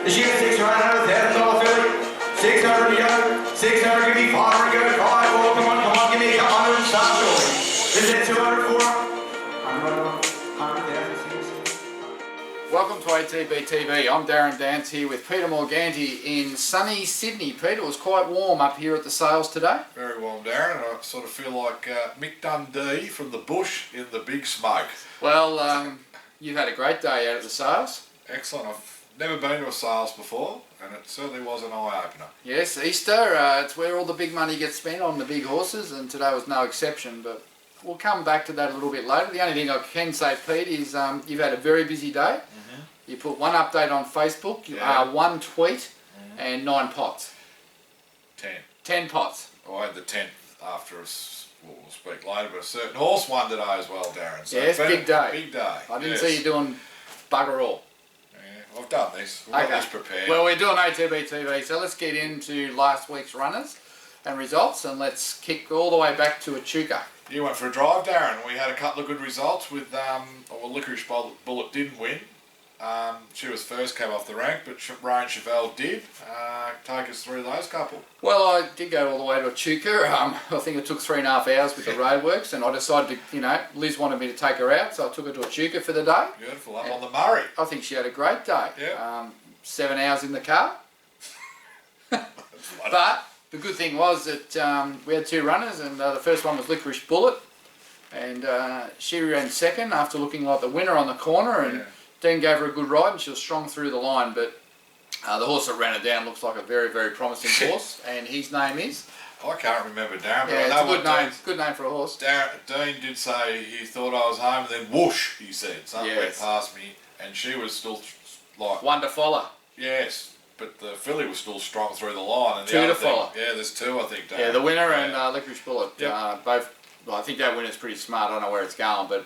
She has 600, $1,000 filly. 600 to go. 600, give me 500 to go. 5, oh, come on, give me a couple hundred and start showing. Is it 200 for her? 100,000. Welcome to ATB-TV. I'm Darren Dance here with Peter Morganti in sunny Sydney. Peter, it was quite warm up here at the sales today. Very warm, Darren, and I sort of feel like Mick Dundee from the bush in the big smoke. Well, you've had a great day out at the sales. Excellent. I've never been to a sales before, and it certainly was an eye-opener. Yes, Easter, it's where all the big money gets spent on the big horses, and today was no exception, but we'll come back to that a little bit later. The only thing I can say, Pete, is you've had a very busy day. You put one update on Facebook, one tweet, and 9 pots. 10 pots. I had the 10th after us. We'll speak later, but a certain horse won today as well, Darren. So yes, big day. Big day. I didn't see you doing bugger all. Yeah, I've done this. We've got this prepared. Well, we're doing ATB-TV, so let's get into last week's runners and results, and let's kick all the way back to Echuca. You went for a drive, Darren. We had a couple of good results with, Licorice Bullet didn't win. She was first, came off the rank, but Rain Chevelle did. Take us through those couple. Well, I did go all the way to Echuca. I think it took 3.5 hours with the roadworks, and I decided to, Liz wanted me to take her out, so I took her to Echuca for the day. Beautiful, up on the Murray. I think she had a great day. Yep. 7 hours in the car. But the good thing was that we had 2 runners, and the first one was Licorice Bullet, and she ran second after looking like the winner on the corner, and Dean gave her a good ride, and she was strong through the line, but the horse that ran her down looks like a very, very promising horse, and his name is? I can't remember, Darren, but yeah, I know it's a good name. Dean, Good name for a horse. Dean did say he thought I was home, and then whoosh, he said. Something went past me, and she was still like... One to follow. Yes, but the filly was still strong through the line. And 2 to follow. Yeah, there's 2, I think, Darren. Yeah, the winner and Licorice Bullet. Yep. Both. Well, I think that winner's pretty smart. I don't know where it's going, but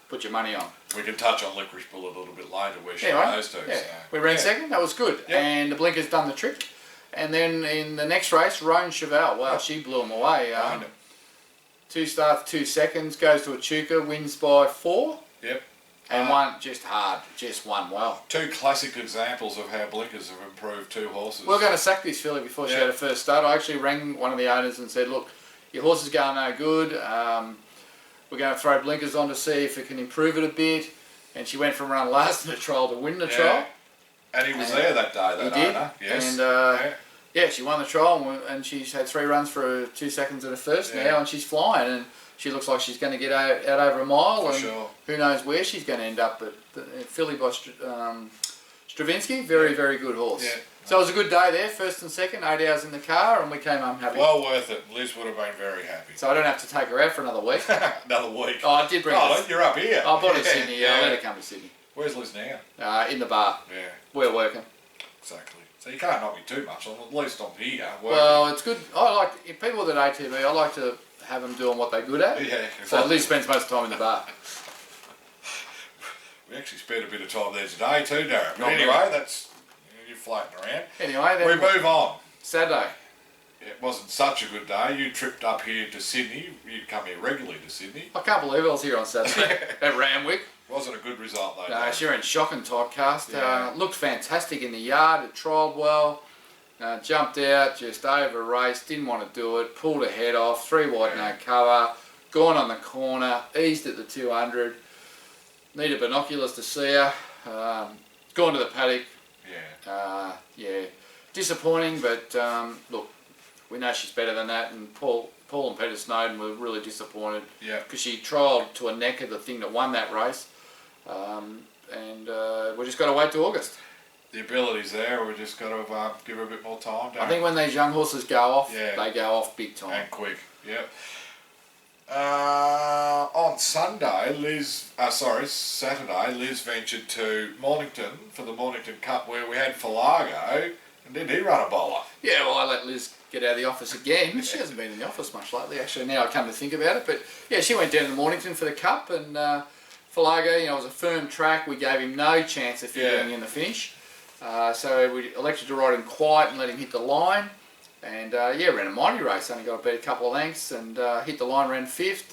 put your money on. We can touch on Licorice Bullet a little bit later where she goes to. Yeah. So. We ran second, that was good. Yep. And the blinker's done the trick. And then in the next race, Rain Chevelle, wow, she blew him away. 2 starts, 2 seconds, goes to Echuca, wins by 4. Yep. And won just hard, just won well. 2 classic examples of how blinkers have improved 2 horses. We were going to sack this filly before she had her first start. I actually rang one of the owners and said, look, your horse is going no good. We're going to throw blinkers on to see if it can improve it a bit. And she went from run last in the trial to win the trial. And he was there that day, that owner. Yes. And she won the trial, and she's had 3 runs for 2 seconds at her first now, and she's flying. And she looks like she's going to get out over a mile. And who knows where she's going to end up. But filly by Stravinsky, very, very good horse. Yeah. So it was a good day there, first and second, 8 hours in the car, and we came home happy. Well worth it. Liz would have been very happy. So I don't have to take her out for another week. Another week? Oh, I did bring her. You're up here. I bought her to Sydney. I let her come to Sydney. Where's Liz now? In the bar. Yeah. We're working. Exactly. So you can't knock me too much on, at least I'm here. Working. Well, it's good. I like, if people at ATB, I like to have them doing what they're good at. Yeah. So Liz spends most of the time in the bar. We actually spent a bit of time there today too, Darren. But anyway, that's... You're floating around. Anyway, then we move on. Saturday. It wasn't such a good day. You tripped up here to Sydney. You come here regularly to Sydney. I can't believe I was here on Saturday at Ramwick. Wasn't a good result though. No, she ran shocking typecast. Looked fantastic in the yard. It trialled well. Jumped out, just over raced. Didn't want to do it. Pulled her head off. 3 wide no cover. Gone on the corner. Eased at the 200. Needed binoculars to see her. Gone to the paddock. Disappointing, but look, we know she's better than that, and Paul and Peter Snowden were really disappointed because she trialled to a neck of the thing that won that race, and we just got to wait till August. The ability's there, we just got to give her a bit more time. I think when these young horses go off, they go off big time. And quick, on Sunday, Saturday, Liz ventured to Mornington for the Mornington Cup where we had Falago, and didn't he run a bowler? Yeah, well, I let Liz get out of the office again. She hasn't been in the office much lately, actually, now I come to think about it. But yeah, she went down to Mornington for the Cup, and Falago, it was a firm track. We gave him no chance of figuring in the finish. So we elected to ride him quiet and let him hit the line. And ran a mighty race, only got beat a couple of lengths, and hit the line, ran 5th.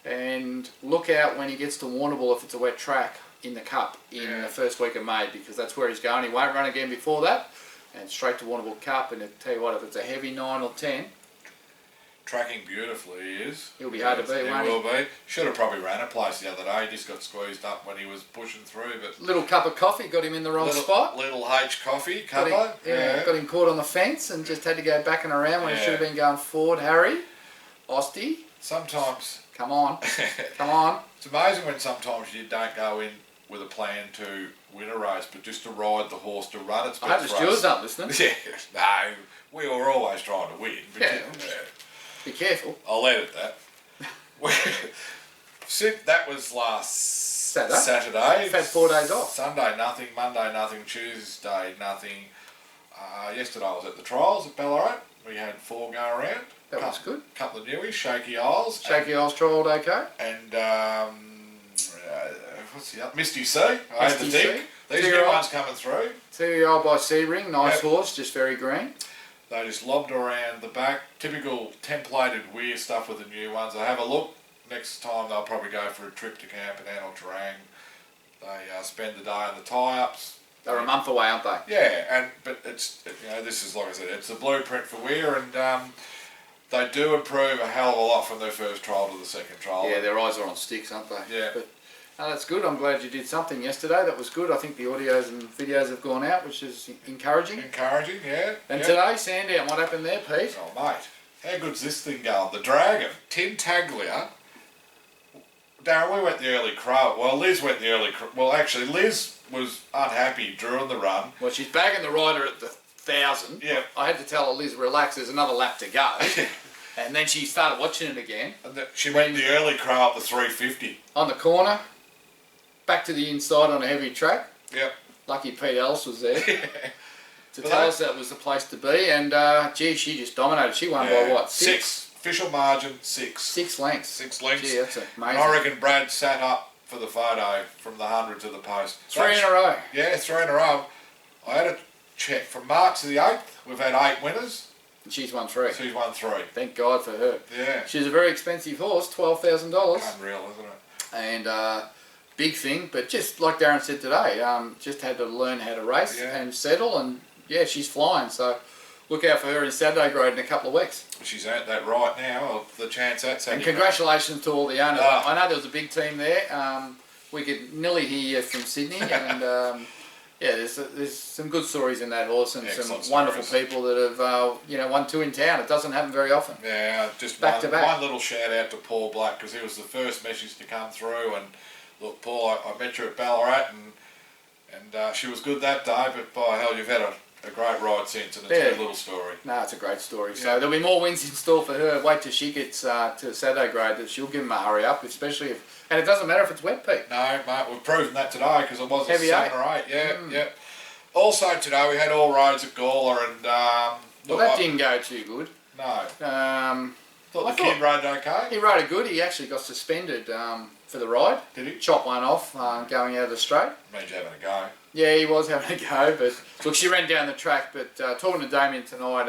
And look out when he gets to Warrnambool if it's a wet track. in the Cup in the first week of May, because that's where he's going. He won't run again before that, and straight to Warrnambool Cup. And I tell you what, if it's a heavy 9 or 10, tracking beautifully, he is. He'll be hard to beat, won't he? He will be. Should have probably ran a place the other day. He just got squeezed up when he was pushing through. But little cup of coffee got him in the wrong spot. Little H coffee Got cuppa. him, got him caught on the fence and just had to go back and around when he should have been going forward. Harry, Osty, Sometimes, come on, come on. it's amazing when sometimes you don't go in with a plan to win a race, but just to ride the horse to run its best I hope the race. stewards aren't listening. Yeah, no, we were always trying to win. But Yeah. Be careful. I'll edit that. That was last Saturday. You've had 4 days off. Sunday nothing, Monday nothing, Tuesday nothing. Yesterday I was at the trials at Ballarat. We had 4 go around. That was good. Couple of newies, Shaky Isles. Shaky Isles trialled okay. And what's the other? Misty Sea. I had to Misty think. Sea. These new ones coming through. 2-year-old by Sebring, nice horse, just very green. They just lobbed around the back. Typical templated weird stuff with the new ones. I have a look. Next time they'll probably go for a trip to Camperdown or Terang. They spend the day on the tie-ups. They're a month away, aren't they? Yeah, but it's this is like I said, it's a blueprint for Weir, and they do improve a hell of a lot from their first trial to the second trial. Yeah, their eyes are on sticks, aren't they? Yeah. But that's good. I'm glad you did something yesterday. That was good. I think the audios and videos have gone out, which is encouraging. Encouraging, yeah. And today, Sandown, what happened there, Pete? Oh, mate, how good's this thing going? The Dragon, Tintaglia. Darren, we went the early crow. Well, Liz went the early crow. Well, actually, Liz was unhappy during the run. Well, she's bagging the rider at the 1,000. Yeah. I had to tell her, Liz, relax, there's another lap to go. And then she started watching it again. And she went the early crow up the 350. On the corner, back to the inside on a heavy track. Yep. Lucky Pete Ellis was there to tell us that was the place to be. And, gee, she just dominated. She won by what? 6. Official margin, 6. 6 lengths. 6 lengths. Gee, that's amazing. And I reckon Brad sat up for the photo from the 100 to the post. 3 in a row. Yeah, 3 in a row. I had a check from March to the 8th. We've had 8 winners. And she's won 3. She's won 3. Thank God for her. Yeah. She's a very expensive horse, $12,000. Unreal, isn't it? And big thing, but just like Darren said today, just had to learn how to race and settle, and yeah, she's flying. So look out for her in Saturday grade in a couple of weeks. She's earned that right now, the chance at Saturday. And congratulations to all the owners. I know there was a big team there. We could nearly hear you from Sydney, and yeah, there's some good stories in that horse, and Excellent some wonderful stories. people that have won 2 in town. It doesn't happen very often. Yeah, just Back to back. one little shout out to Paul Black, because he was the first message to come through. And look, Paul, I met you at Ballarat, and she was good that day, but by hell, you've had a great ride since, and it's a good little story. No, it's a great story. So there'll be more wins in store for her. Wait till she gets to Saturday grade, that she'll give them a hurry up, especially if, and it doesn't matter if it's wet, Pete. No, mate, we've proven that today, because it was a Heavy 7 or 8. Yeah. Also today we had all roads at Gawler, and Well, that didn't go too good. No. Thought The kid rode okay. He rode it good. He actually got suspended for the ride. Did he? Chopped one off going out of the straight. Means you're having a go. Yeah, he was having a go, but look, she ran down the track. But talking to Damien tonight,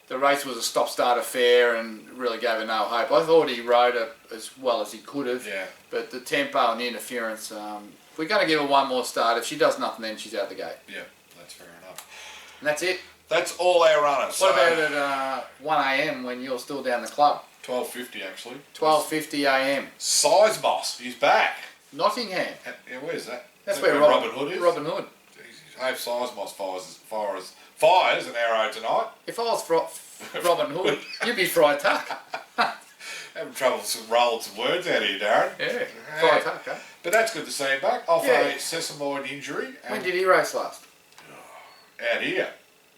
the race was a stop-start affair and really gave her no hope. I thought he rode it as well as he could have. Yeah. But the tempo and the interference, we're going to give her one more start. If she does nothing, then she's out the gate. Yeah, that's fair enough. And that's it. That's all our runners. What about at 1 a.m. when you're still down the club? 12:50 actually. 12:50 a.m. Sizemos, he's back. Nottingham. Yeah, where's that? That's Is where that Robin Hood is. Robin Hood. Jesus, I hope Sizemos fires an arrow tonight. If I was Robin Hood, you'd be Fry Tuck. Having trouble rolling some words out of you, Darren. Yeah, Fry Tuck, huh? But that's good to see him back off Yeah. a sesamoid injury. When did he race last? Out here.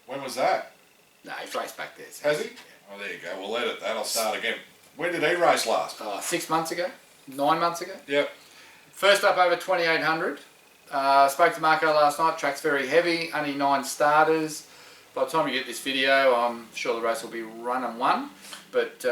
When was that? No, he's raced back there. So. Has he? Oh, there you go. We'll edit that. I'll start again. When did he race last? 6 months ago, 9 months ago. Yep. First up over 2,800. Spoke to Marco last night. Track's very heavy. Only 9 starters. By the time you get this video, I'm sure the race will be run and won. But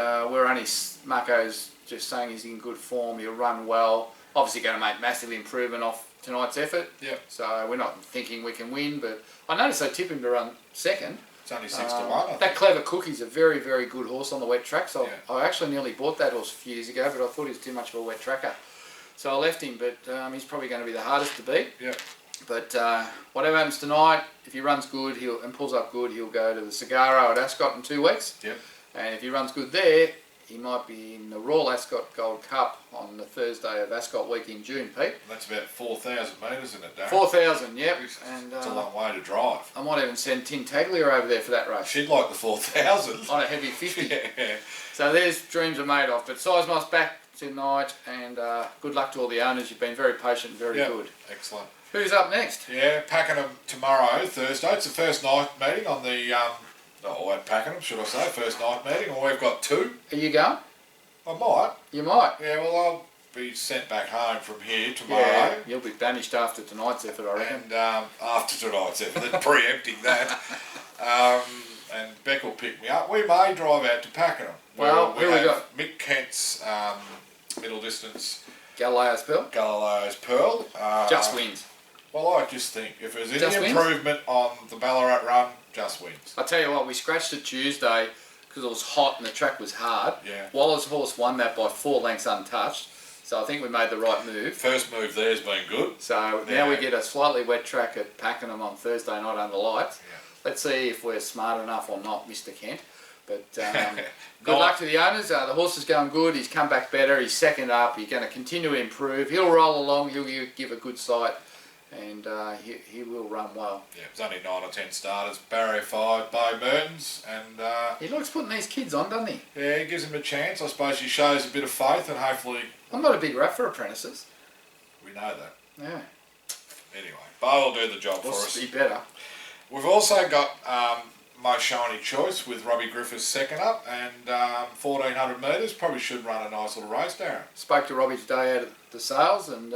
Marco's just saying he's in good form. He'll run well. Obviously going to make massive improvement off tonight's effort. Yep. So we're not thinking we can win, but I noticed they tip him to run second. It's only 6 to 1. I That think. Clever Cookie's a very, very good horse on the wet track. So Yeah. I actually nearly bought that horse a few years ago, but I thought he was too much of a wet tracker. So I left him, but he's probably going to be the hardest to beat. Yep. But whatever happens tonight, if he runs good and pulls up good, he'll go to the Cigaro at Ascot in 2 weeks. Yep. And if he runs good there, he might be in the Royal Ascot Gold Cup on the Thursday of Ascot week in June, Pete. That's about 4,000 metres, isn't it, Darren? 4,000, yep. And it's a long way to drive. I might even send Tin Taglia over there for that race. She'd like the 4,000. On a heavy 50. Yeah. So there's dreams are made of. But Sizemoss back tonight, and good luck to all the owners. You've been very patient and very good. Excellent. Who's up next? Yeah, Pakenham tomorrow, Thursday. It's the first night meeting on the, at Pakenham, should I say, first night meeting. And we've got 2. Are you going? I might. You might. Yeah, well, I'll be sent back home from here tomorrow. Yeah, you'll be banished after tonight's effort, I reckon. And after tonight's effort, they're preempting that. And Beck will pick me up. We may drive out to Pakenham. Well, who we got? Mick Kent's middle distance. Galileo's Pearl? Galileo's Pearl. Just wins. Well, I just think if there's any Just wins? improvement on the Ballarat run, just wins. I tell you what, we scratched it Tuesday because it was hot and the track was hard. Yeah. Waller's horse won that by 4 lengths untouched. So I think we made the right move. First move there's been good. So now we get a slightly wet track at Pakenham on Thursday night under lights. Yeah. Let's see if we're smart enough or not, Mr. Kent. But good luck to the owners. The horse is going good. He's come back better. He's second up. He's going to continue to improve. He'll roll along. He'll give a good sight. And he will run well. Yeah, it was only 9 or 10 starters. Barrier 5, Bo Mertens, and He likes putting these kids on, doesn't he? yeah, he gives him a chance. I suppose he shows a bit of faith, and hopefully I'm not a big rat for apprentices. we know that. Yeah. Anyway, Bo will do the job for Well, us. be better. We've also got Most Shiny Choice with Robbie Griffiths second up, and 1,400 metres. Probably should run a nice little race, Darren. Spoke to Robbie today out at the sales and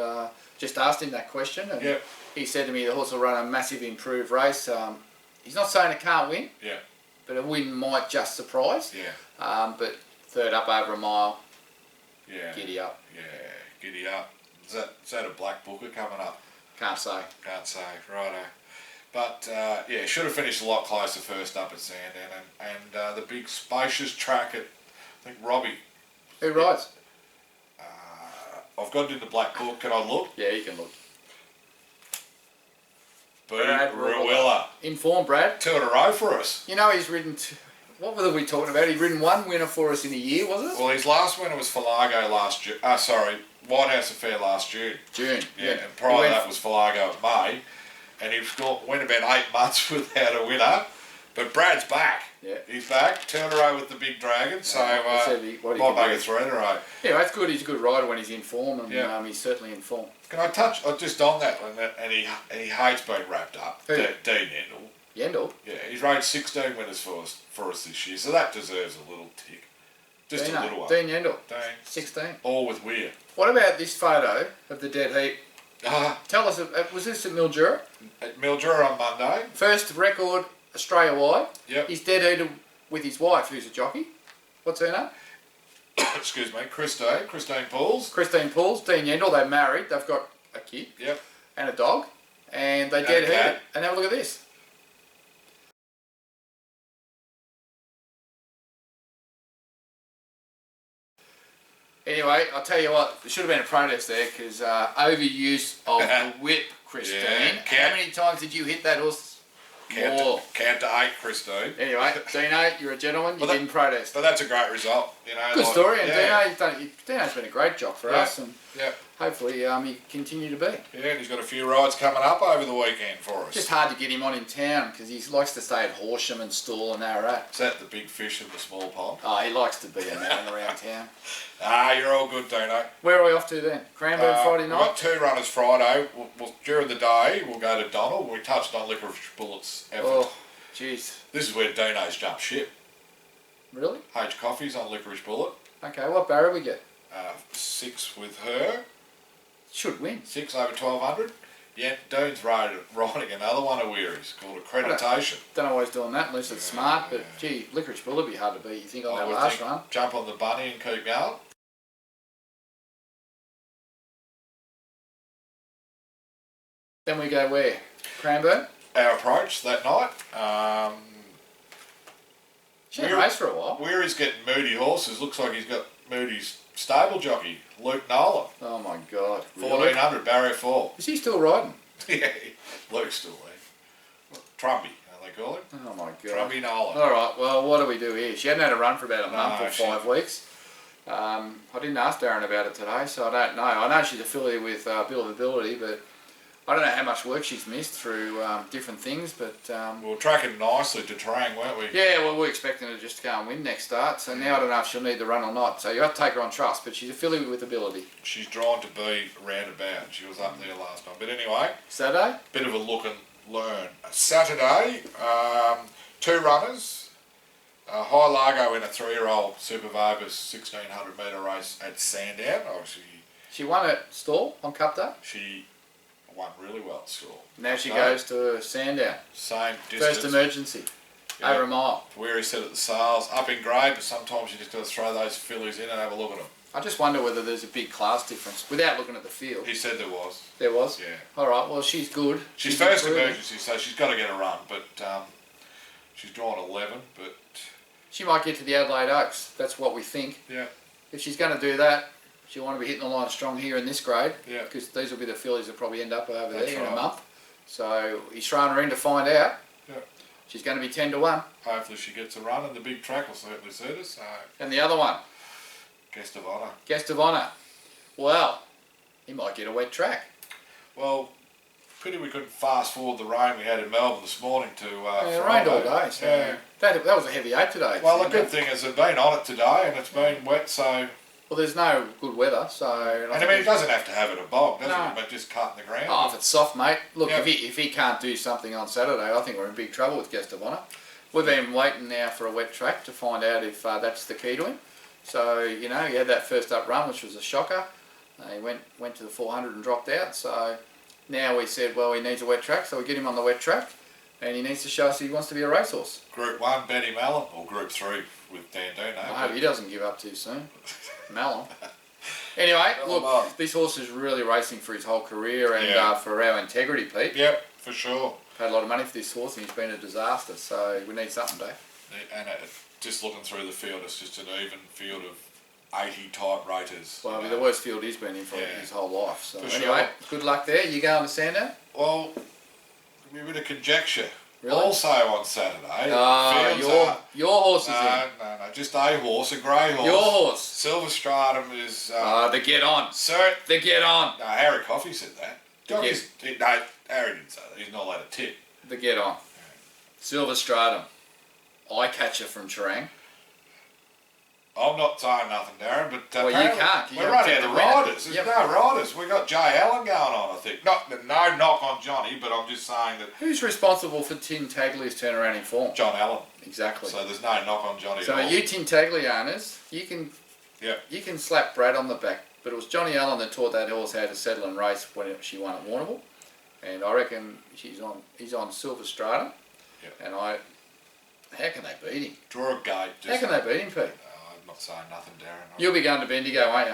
just asked him that question. And Yep. he said to me the horse will run a massive improved race. He's not saying it can't win, Yeah, but a win might just surprise. yeah, But third up over a mile, yeah. giddy up. Yeah, giddy up. Is that a black booker coming up? Can't say. Can't say, righto. But yeah, should have finished a lot closer first up at Sandown, and the big spacious track at, I think Robbie. Who rides? I've got it in the black book. Can I look? Yeah, you can look. Brad Ruella. Informed Brad. 2 in a row for us. You know he's ridden. What were we talking about? He'd ridden 1 winner for us in a year, was it? Well, his last winner was Farlago last June. White House Affair last June. June. Yeah, and prior to that was Farlago at May. And he went about 8 months without a winner. But Brad's back. Yeah. He's back. 2 in a row with the big dragon. So what he might can make do. it 3 in a row. Yeah, that's good. He's a good rider when he's in form, and Yeah. he's certainly in form. Can I touch just on that one? And he hates being wrapped up. Who? Dean Yendall. Yendall. Yeah, he's rode 16 winners for us this year, so that deserves a little tick. Just a little one. Dean Yendall. Dean. 16. All with Weir. What about this photo of the dead heat? Tell us, was this at Mildura? At Mildura on Monday. First record Australia-wide. Yep. He's dead heated with his wife, who's a jockey. What's her name? Excuse me, Christine Pauls. Christine Pauls, Dean Yendall. They're married. They've got a kid Yep. and a dog. And they And dead a heated. cat. And have a look at this. Anyway, I'll tell you what, there should have been a protest there because overuse of the whip, Christine. Yeah, How many times did you hit that horse? More. Count to 8, Christine. Anyway, Dino, you're a gentleman. You didn't protest. But that's a great result. You know, Good like, story, and yeah. Dino's been a great jock for us, and Yeah. hopefully he continue to be. Yeah, and he's got a few rides coming up over the weekend for us. Just hard to get him on in town because he likes to stay at Horsham and Stall and Ararat. Is that the big fish in the small pond? Oh, he likes to be a man around town. You're all good, Dino. Where are we off to then? Cranbourne Friday We've night? got 2 runners Friday. During the day, we'll go to Donald. We touched on Licorice Bullet's effort. Oh, jeez. This is where Dino's jumped ship. Really? H Coffee's on Licorice Bullet. Okay, what barrier we get? 6 with her. Should win. 6 over 1,200. Yeah, Dean's riding another one of Weary's called Accreditation. Don't know why he's doing that unless it's smart, but gee, Licorice Bull would be hard to beat, you think, on I that would last think run. jump on the bunny and keep going. Then we go where? Cranbourne? Our approach that night. She hadn't raced for a while. Weary's getting moody horses. Looks like he's got Moody's stable jockey, Luke Nolan. Oh my God. Really? 1400, barrier 4. Is he still riding? Yeah, Luke's still there. Trumpy, they call him. Oh my God. Trumpy Nolan. All right. Well, what do we do here? She hadn't had a run for about a month or she- 5 weeks. I didn't ask Darren about it today, so I don't know. I know she's affiliated with Bill of Ability, but I don't know how much work she's missed through different things. But We were tracking nicely to Terang, weren't we? yeah, well, we're expecting her just to go and win next start. So now I don't know if she'll need the run or not. So you have to take her on trust, but she's affiliated with Ability. She's drawn to be roundabout. She was up there last time. But anyway, Saturday? bit of a look and learn. Saturday, 2 runners. High Largo in a 3-year-old Super Vobis 1600 metre race at Sandown. Obviously, She won at Stall on Cup Day. she won really well at school. Now she goes to Sandown. Same distance. First emergency. Yeah. Over a mile. Where he said at the sales, up in grade, but sometimes you just got to throw those fillies in and have a look at them. I just wonder whether there's a big class difference without looking at the field. He said there was. There was? Yeah. All right, well, she's good. She's first improving. emergency, so she's got to get a run, but she's drawn 11, but She might get to the Adelaide Oaks. That's what we think. yeah. If she's going to do that, she'll want to be hitting the line strong here in this grade. Yeah. Because these will be the fillies that probably end up over That's there in a right. month. So he's throwing her in to find out. Yeah. She's going to be 10 to 1. Hopefully she gets a run, and the big track will certainly suit us. So, And the other one, guest of honour. Guest of Honour. Well, he might get a wet track. Well, pity we couldn't fast forward the rain we had in Melbourne this morning to Yeah, it rained all Friday. day. So Yeah. that was a heavy 8 today. Well, the good thing is they've been on it today, and it's been wet, so... Well, there's no good weather, so... And I mean, it doesn't have to have it a bog, does No. it? But just cutting the ground. Oh, if it's soft, mate. Look, Yeah. if he can't do something on Saturday, I think we're in big trouble with Guest of Honour. We've been waiting now for a wet track to find out if that's the key to him. So, you know, he had that first up run, which was a shocker. He went to the 400 and dropped out. So now we said, well, he needs a wet track, so we get him on the wet track. And he needs to show us he wants to be a racehorse. Group 1, Benny Mallon, or Group 3 with Dan Dino. I hope he doesn't give up too soon. Malon. Anyway, Malon. look, this horse is really racing for his whole career and Yeah. for our integrity, Pete. Yep, for sure. Paid a lot of money for this horse and he's been a disaster, so we need something, Dave. And just looking through the field, it's just an even field of 80 type raters. Well, you I mean, know. the worst field he's been in for Yeah. his whole life. So For anyway, good luck there. You going to Sandown? Well, a bit of conjecture. Really? Also on Saturday, fields Your horse is no, just a horse, a grey in. horse. Your horse. Silver Stratum is... The Get On. cert. The Get On. No, Harry Coffey said that. The No, Harry didn't say that. He's not allowed to tip. The Get On. Silver Stratum. Eye catcher from Terang. I'm not saying nothing, Darren, but Well, you apparently can't. You we're gotta running tell out of the winner. riders. There's Yep. no riders. We got Jay Allen going on, I think. No knock on Johnny, but I'm just saying that Who's responsible for Tintaglia's turnaround in form? John Allen. Exactly. So there's no knock on Johnny So at all. you Tintaglia owners, you can slap Brad on the back, but it was Johnny Allen that taught that horse how to settle and race when she won at Warrnambool, and I reckon he's on Silver Stratum, Yep. and how can they beat him? Draw a gate. How can they beat him, Pete? I'm not saying nothing, Darren. You'll be going to Bendigo, won't you?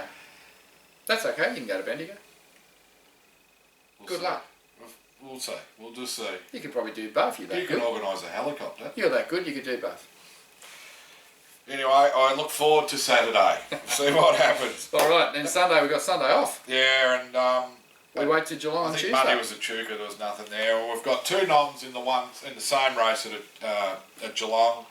That's okay, you can go to Bendigo. We'll Good see. luck. We'll see. We'll just see. You could probably do both, you're that You can good. organise a helicopter. You're that good, you could do both. Anyway, I look forward to Saturday. See what happens. Alright, then Sunday, we've got Sunday off. Yeah, and We wait till July I on think Tuesday. Monday was a Chuka, there was nothing there. We've got 2 noms in the same race at Geelong.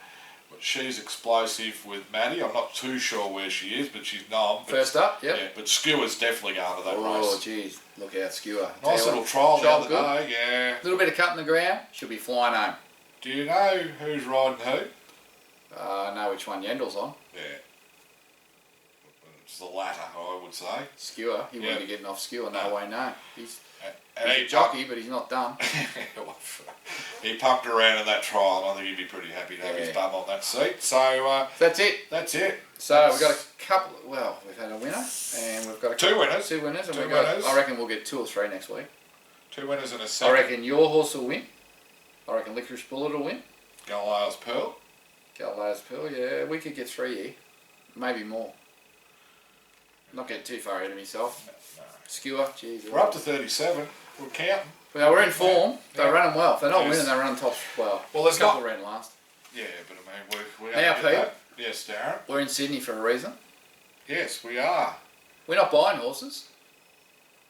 But she's explosive with Maddie. I'm not too sure where she is, but she's nom. But, First up, yep. yeah, but Skewer's definitely going to that Oh, race. jeez, look out, Skewer. Nice Tell you little what, trial the trial other good. day, yeah. Little bit of cut in the ground, she'll be flying home. Do you know who's riding who? I know which one Yendel's on. Yeah. It's the latter, I would say. Skewer. He Yeah. wouldn't be getting off Skewer, no way, no. He's And a jockey, but he's not done. he pumped around in that trial, and I think he'd be pretty happy to have his Yeah. bum on that seat. So That's it. that's it. So we've got a couple. Well, we've had a winner, and we've got a 2 winners. 2 winners, and Two we've got. winners. I reckon we'll get 2 or 3 next week. 2 winners and a I second. reckon your horse will win. I reckon Licorice Bullet will win. Galileo's Pearl. Galileo's Pearl, yeah, we could get 3 here, maybe more. Not getting too far ahead of myself. No. Skewer, jeez. We're up to 37. We're counting. Well, we're in form. They're Yeah. running well. If they're not Yes. winning, they're running top. Well, there's a couple not- ran last. Yeah, but I mean, we Now, have to get Pete. that. Yes, Darren. We're in Sydney for a reason. Yes, we are. We're not buying horses.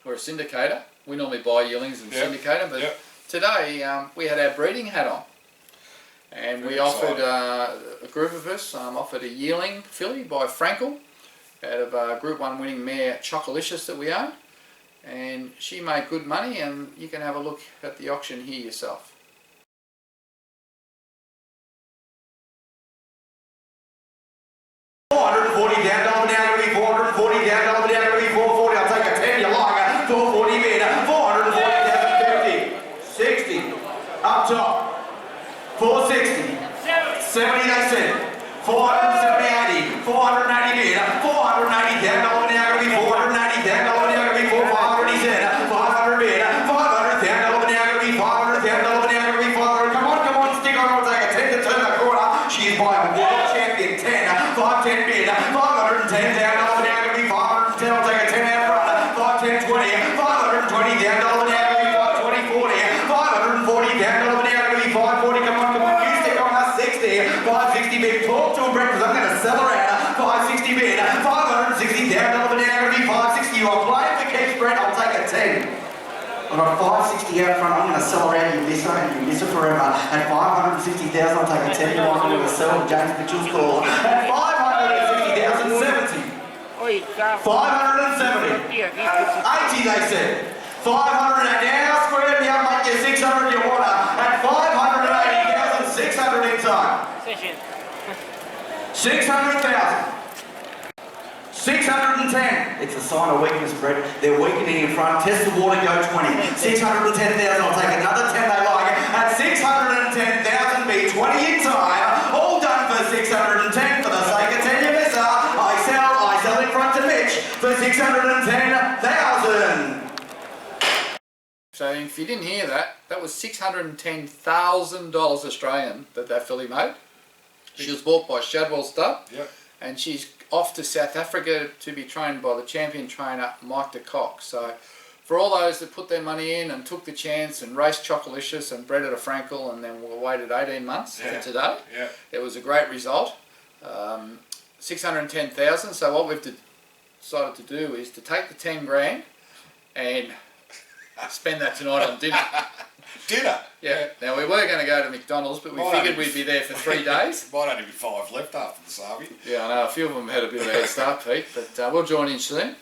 We're a syndicator. We normally buy yearlings and syndicate them, but today we had our breeding hat on. And we offered, a group of us offered a yearling filly by Frankel out of a Group 1 winning mare Chocolicious that we own. And she made good money, and you can have a look at the auction here yourself. $440 down, now going to be $440 down, now going to be $440. I'll take a 10, you like it. $440 bid, $440, 50, 60, up top, $460, 70 they said, $470, 80, $480 bid, $480 down, now going to be $480 down, now going to be $500, he said, $500 bid, $500 down, now going to be $500 down, now going to be $500. Come on, stick on, I'll take a 10 to turn the corner. She's by a world champion 10, 510 bid, 510 down, now going to be 510. I'll take a 10 out front, 510, 20, 520 down, now going to be 520, 40, 540 down, now going to be 540. Come on, you stick on us 60, 560 bid. Talk to a breakfast, I'm going to sell her out, 560 bid, 560 down, now going to be 560. You are playing for keeps, Brett, I'll take a 10. I've got 560 out front, I'm going to sell her out, you miss her, and you miss her forever. At 560,000, I'll take a 10 to 1, I'm going to sell James Mitchell's call. At 560,000, 70. 570. 80 they said. 500 and now square me up, make you 600 you want her. At 580,000, 600 inside. 600,000. 610. It's a sign of weakness, Brett. They're weakening in front. Test the water, go 20. 610,000. I'll take another 10 they like it. At 610,000, be 20 inside. All done for 610 for the sake of 10 you miss her. I sell in front to Mitch for 610,000. So if you didn't hear that, that was $610,000 Australian that filly made. She was bought by Shadwell Stud. Yep. And she's off to South Africa to be trained by the champion trainer Mike de Kock. So for all those that put their money in and took the chance and raced Chocolicious and bred at a Frankel and then waited 18 months to today, it was a great result. 610,000. So what we've decided to do is to take the 10 grand and spend that tonight on dinner. Dinner? Yeah. Now we were going to go to McDonald's, but we figured we'd be there for 3 days. Might only be 5 left after the Savi. Yeah, I know. A few of them had a bit of a head start, Pete, but we'll join in soon.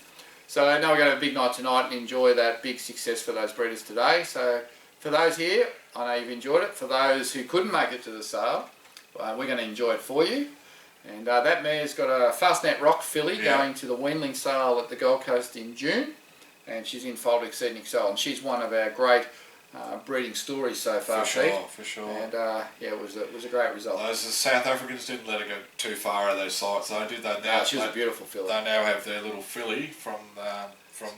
So now we're going to have a big night tonight and enjoy that big success for those breeders today. So for those here, I know you've enjoyed it. For those who couldn't make it to the sale, we're going to enjoy it for you. And that mare's got a Fastnet Rock filly going to the Wendling sale at the Gold Coast in June. And she's in Foal to Exceed and Excel. And she's one of our great breeding stories so far, Pete. For sure. And it was a great result. Those South Africans didn't let her go too far out of those sites, though, did they? Now she was a beautiful filly. They now have their little filly from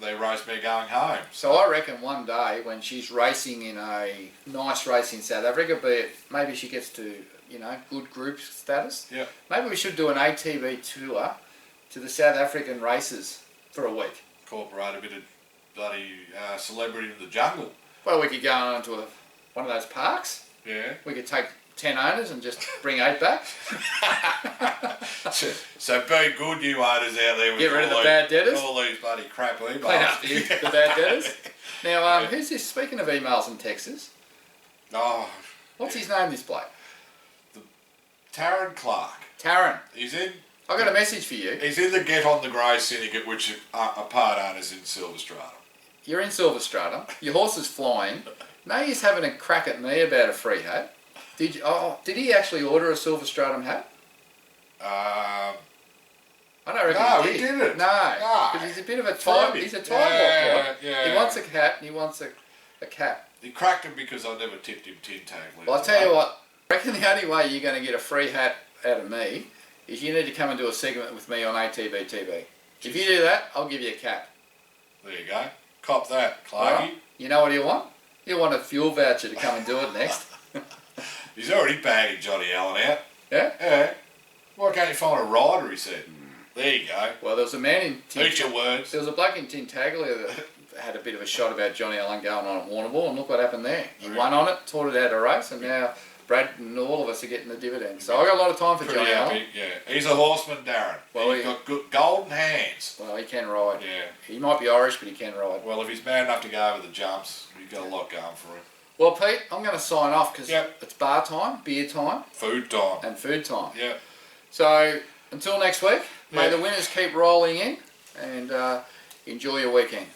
their race mare going home. So I reckon one day when she's racing in a nice race in South Africa, maybe she gets to good group status. Yeah. Maybe we should do an ATB tour to the South African races for a week. Incorporate a bit of bloody celebrity in the jungle. Well, we could go on to one of those parks. Yeah. We could take 10 owners and just bring 8 back. So be good, you owners out there. With Get rid of the bad debtors. All these bloody crap emails. Clean up the bad debtors. Now, who's this? Speaking of emails and texts, what's his name, this bloke? Taryn Clark. Taryn. He's in. I've got a message for you. He's in the Get on the Grey syndicate, which are part owners in Silverstratum. You're in Silverstratum. Your horse is flying. Now he's having a crack at me about a free hat. Did he actually order a Silverstratum hat? I don't reckon no, he he did. didn't. No, because he's a bit of a time. He's a time boy. Yeah. He wants a hat and he wants a cap. He cracked him because I never tipped him 10 tag. Well, I'll tell you what. I reckon the only way you're going to get a free hat out of me is you need to come and do a segment with me on ATB-TV. If you do that, I'll give you a cap. There you go. Cop that, Clarky. Well, you know what he'll want? He'll want a fuel voucher to come and do it next. He's already bagging Johnny Allen out. Yeah? Yeah. Why can't you find a rider, he said. There you go. Well, there was a man in... Eat your words. There was a bloke in Tintaglia that had a bit of a shot about Johnny Allen going on at Warrnambool, and look what happened there. He won on it, taught it out a race, and now Brad and all of us are getting the dividends. So I got a lot of time for Pretty Johnny happy. Allen. Yeah, he's a horseman, Darren. Well, He's got good golden hands. Well, he can ride. Yeah. He might be Irish, but he can ride. Well, if he's man enough to go over the jumps, he's got a lot going for him. Well, Pete, I'm going to sign off because Yep. it's bar time, beer time, Food time. and food time. Yeah. So until next week, may Yeah. the winners keep rolling in, and enjoy your weekend.